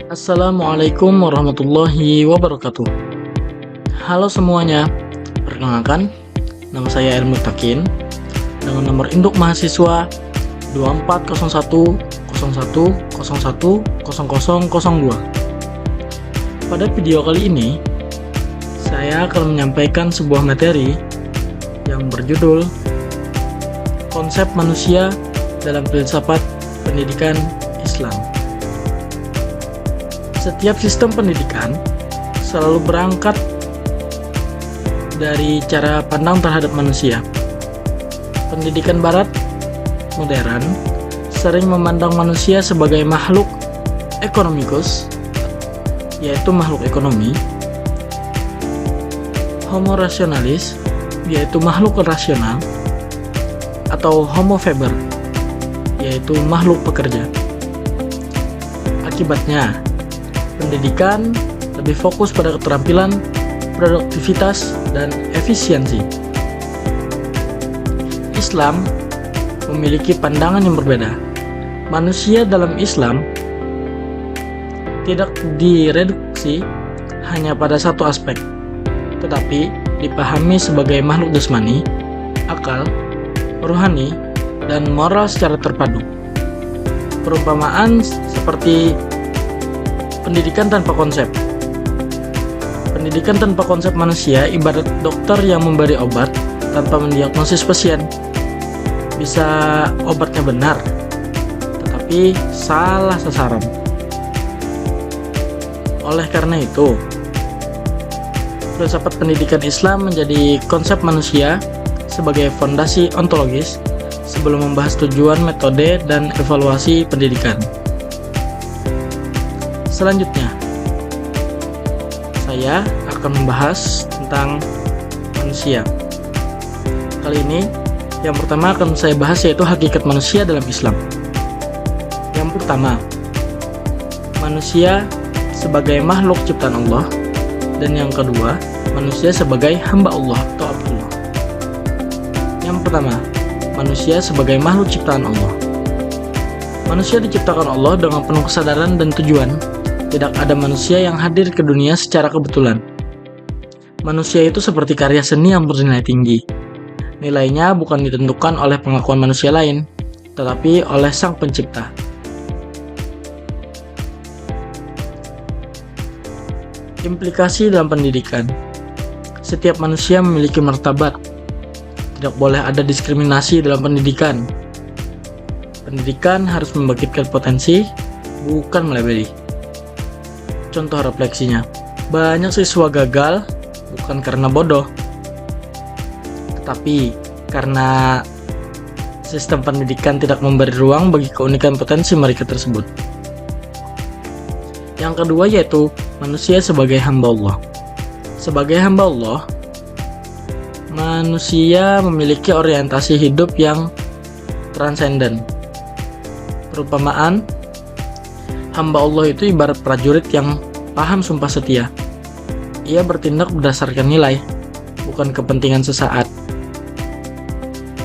Assalamualaikum warahmatullahi wabarakatuh. Halo semuanya, perkenalkan, nama saya Elmu Takin dengan nomor induk mahasiswa 240101010002. Pada video kali ini, saya akan menyampaikan sebuah materi yang berjudul Konsep Manusia dalam Filsafat Pendidikan Islam. Setiap sistem pendidikan selalu berangkat dari cara pandang terhadap manusia. Pendidikan barat modern sering memandang manusia sebagai makhluk ekonomikus, yaitu makhluk ekonomi, homo rasionalis, yaitu makhluk rasional, atau homo faber, yaitu makhluk pekerja. Akibatnya, pendidikan lebih fokus pada keterampilan, produktivitas, dan efisiensi. Islam memiliki pandangan yang berbeda. Manusia dalam Islam tidak direduksi hanya pada satu aspek, tetapi dipahami sebagai makhluk jasmani, akal, rohani, dan moral secara terpadu. Perumpamaan seperti pendidikan tanpa konsep. Pendidikan tanpa konsep manusia ibarat dokter yang memberi obat tanpa mendiagnosis pasien. Bisa obatnya benar, tetapi salah sasaran. Oleh karena itu, filsafat pendidikan Islam menjadi konsep manusia sebagai fondasi ontologis sebelum membahas tujuan, metode, dan evaluasi pendidikan. Selanjutnya, saya akan membahas tentang manusia. Kali ini, yang pertama akan saya bahas yaitu hakikat manusia dalam Islam. Yang pertama, manusia sebagai makhluk ciptaan Allah, dan yang kedua, manusia sebagai hamba Allah atau Abdullah. Yang pertama, manusia sebagai makhluk ciptaan Allah. Manusia diciptakan Allah dengan penuh kesadaran dan tujuan. Tidak ada manusia yang hadir ke dunia secara kebetulan. Manusia itu seperti karya seni yang bernilai tinggi. Nilainya bukan ditentukan oleh pengakuan manusia lain, tetapi oleh Sang Pencipta. Implikasi dalam pendidikan. Setiap manusia memiliki martabat. Tidak boleh ada diskriminasi dalam pendidikan. Pendidikan harus membangkitkan potensi, bukan melebeli. Contoh refleksinya, banyak siswa gagal bukan karena bodoh, tetapi karena sistem pendidikan tidak memberi ruang bagi keunikan potensi mereka tersebut. Yang kedua yaitu manusia sebagai hamba Allah. Sebagai hamba Allah, manusia memiliki orientasi hidup yang transenden. Perumpamaan, hamba Allah itu ibarat prajurit yang paham sumpah setia. Ia bertindak berdasarkan nilai, bukan kepentingan sesaat.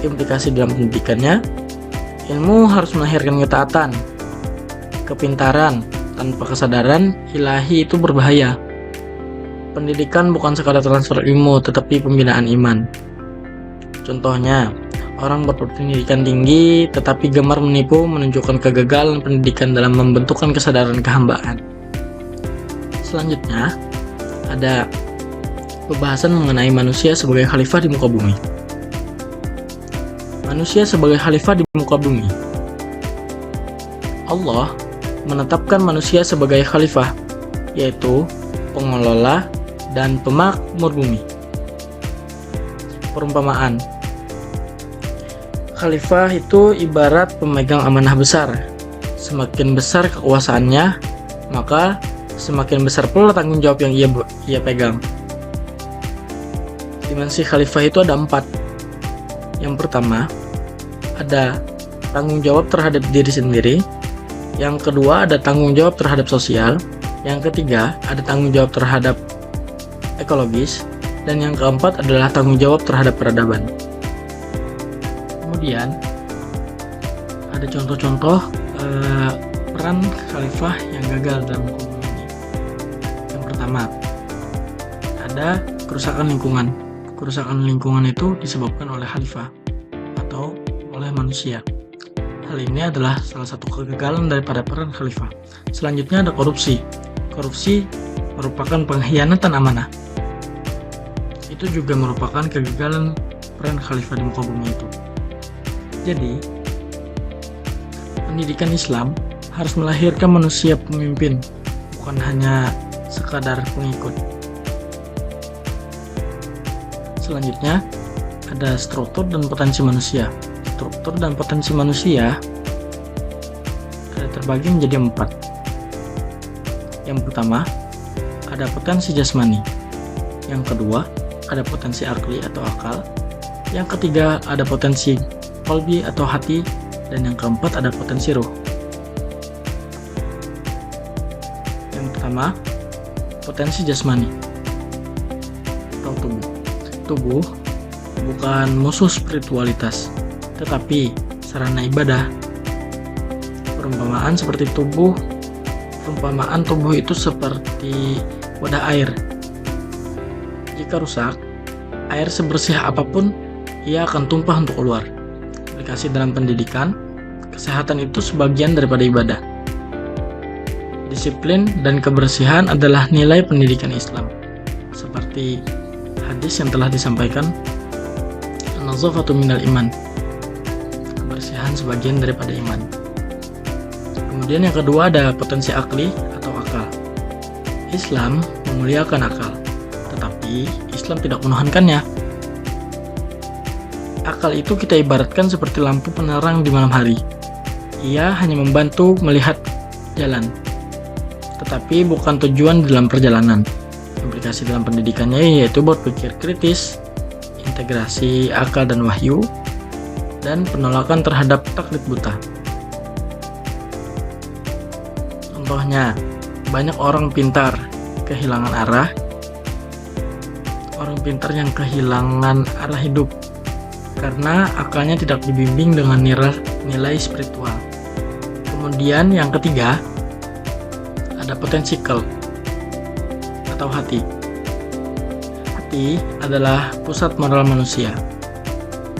Implikasi dalam pendidikannya, ilmu harus melahirkan ketaatan. Kepintaran tanpa kesadaran ilahi itu berbahaya. Pendidikan bukan sekadar transfer ilmu, tetapi pembinaan iman. Contohnya, orang berpendidikan tinggi tetapi gemar menipu menunjukkan kegagalan pendidikan dalam membentukkan kesadaran kehambaan. Selanjutnya, ada pembahasan mengenai manusia sebagai khalifah di muka bumi. Manusia sebagai khalifah di muka bumi. Allah menetapkan manusia sebagai khalifah, yaitu pengelola dan pemakmur bumi. Perumpamaan, khalifah itu ibarat pemegang amanah besar. Semakin besar kekuasaannya, maka semakin besar pula tanggung jawab yang ia pegang. Dimensi khalifah itu ada 4. Yang pertama, ada tanggung jawab terhadap diri sendiri. Yang kedua, ada tanggung jawab terhadap sosial. Yang ketiga, ada tanggung jawab terhadap ekologis. Dan yang keempat adalah tanggung jawab terhadap peradaban. Kemudian, ada contoh-contoh peran khalifah yang gagal dalam hukum. Pertama, ada kerusakan lingkungan. Kerusakan lingkungan itu disebabkan oleh khalifah atau oleh manusia. Hal ini adalah salah satu kegagalan daripada peran khalifah. Selanjutnya ada korupsi. Korupsi merupakan pengkhianatan amanah. Itu juga merupakan kegagalan peran khalifah di muka bumi itu. Jadi, pendidikan Islam harus melahirkan manusia pemimpin, bukan hanya sekadar pengikut. Selanjutnya, ada struktur dan potensi manusia. Struktur dan potensi manusia terbagi menjadi 4. Yang pertama, ada potensi jasmani. Yang kedua, ada potensi akli atau akal. Yang ketiga, ada potensi qalbi atau hati. Dan yang keempat, ada potensi ruh. Yang pertama, potensi jasmani atau tubuh. Tubuh bukan musuh spiritualitas, tetapi sarana ibadah. Perumpamaan tubuh itu seperti wadah air. Jika rusak, air sebersih apapun ia akan tumpah untuk keluar. Aplikasi dalam pendidikan, kesehatan itu sebagian daripada ibadah. Disiplin dan kebersihan adalah nilai pendidikan Islam. Seperti hadis yang telah disampaikan, an-nazafatu minal iman. Kebersihan sebagian daripada iman. Kemudian yang kedua ada potensi akli atau akal. Islam memuliakan akal, tetapi Islam tidak menuhankannya. Akal itu kita ibaratkan seperti lampu penerang di malam hari. Ia hanya membantu melihat jalan, tetapi bukan tujuan dalam perjalanan. Implikasi dalam pendidikannya yaitu berpikir kritis, integrasi akal dan wahyu, dan penolakan terhadap taklid buta. Contohnya, banyak orang pintar kehilangan arah, orang pintar yang kehilangan arah hidup karena akalnya tidak dibimbing dengan nilai spiritual. Kemudian yang ketiga, ada potensi qalb atau hati. Hati adalah pusat moral manusia.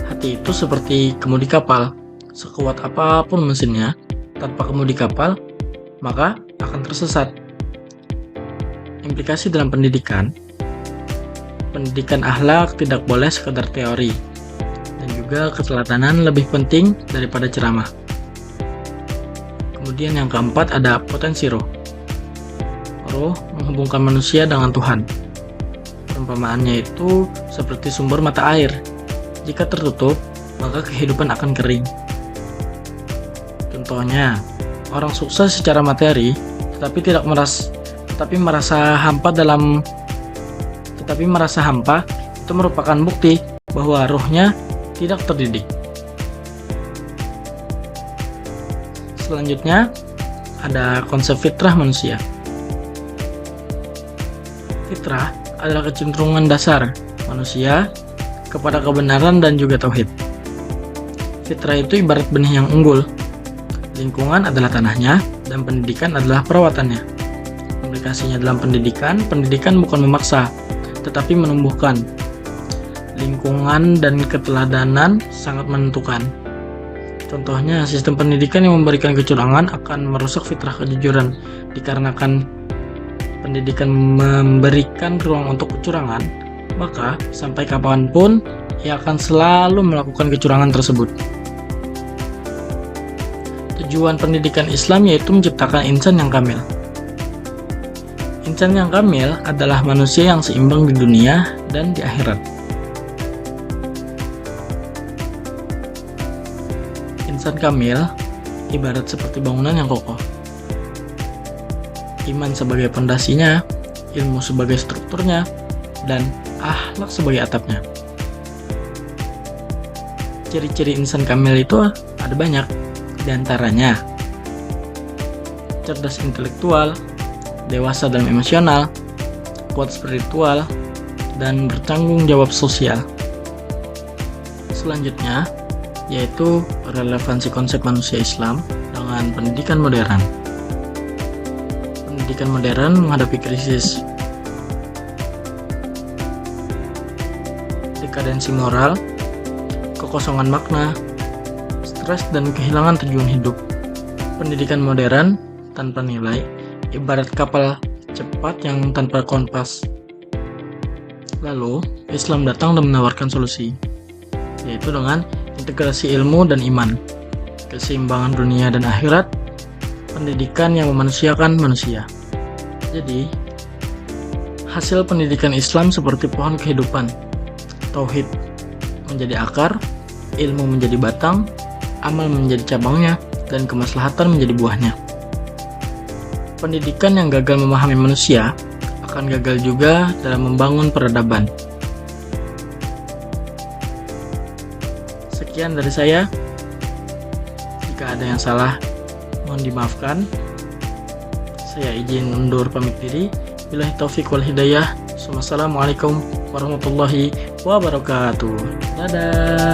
Hati itu seperti kemudi kapal. Sekuat apapun mesinnya, tanpa kemudi kapal, maka akan tersesat. Implikasi dalam pendidikan akhlak tidak boleh sekedar teori, dan juga keteladanan lebih penting daripada ceramah. Kemudian yang keempat ada potensi roh. Roh menghubungkan manusia dengan Tuhan. Perumpamaannya itu seperti sumber mata air. Jika tertutup, maka kehidupan akan kering. Contohnya, orang sukses secara materi, tetapi merasa hampa, itu merupakan bukti bahwa rohnya tidak terdidik. Selanjutnya, ada konsep fitrah manusia. Fitrah adalah kecenderungan dasar manusia kepada kebenaran dan juga tauhid. Fitrah itu ibarat benih yang unggul. Lingkungan adalah tanahnya, dan pendidikan adalah perawatannya. Aplikasinya dalam pendidikan bukan memaksa, tetapi menumbuhkan. Lingkungan dan keteladanan sangat menentukan. Contohnya, sistem pendidikan yang memberikan kecurangan akan merusak fitrah kejujuran. Dikarenakan pendidikan memberikan ruang untuk kecurangan, maka sampai kapanpun ia akan selalu melakukan kecurangan tersebut. Tujuan pendidikan Islam yaitu menciptakan insan yang kamil. Insan yang kamil adalah manusia yang seimbang di dunia dan di akhirat. Insan kamil ibarat seperti bangunan yang kokoh. Iman sebagai pondasinya, ilmu sebagai strukturnya, dan akhlak sebagai atapnya. Ciri-ciri insan kamil itu ada banyak. Di antaranya cerdas intelektual, dewasa dalam emosional, kuat spiritual, dan bertanggung jawab sosial. Selanjutnya yaitu relevansi konsep manusia Islam dengan pendidikan modern. Pendidikan modern menghadapi krisis dekadensi moral, kekosongan makna, stres dan kehilangan tujuan hidup. Pendidikan modern tanpa nilai ibarat kapal cepat yang tanpa kompas. Lalu, Islam datang dan menawarkan solusi, yaitu dengan integrasi ilmu dan iman, keseimbangan dunia dan akhirat, pendidikan yang memanusiakan manusia. Jadi, hasil pendidikan Islam seperti pohon kehidupan. Tauhid menjadi akar, ilmu menjadi batang, amal menjadi cabangnya, dan kemaslahatan menjadi buahnya. Pendidikan yang gagal memahami manusia akan gagal juga dalam membangun peradaban. Sekian dari saya. Jika ada yang salah, mohon dimaafkan. Saya izin undur pamit diri. Billahi taufik wal hidayah. Wassalamualaikum warahmatullahi wabarakatuh. Dadah.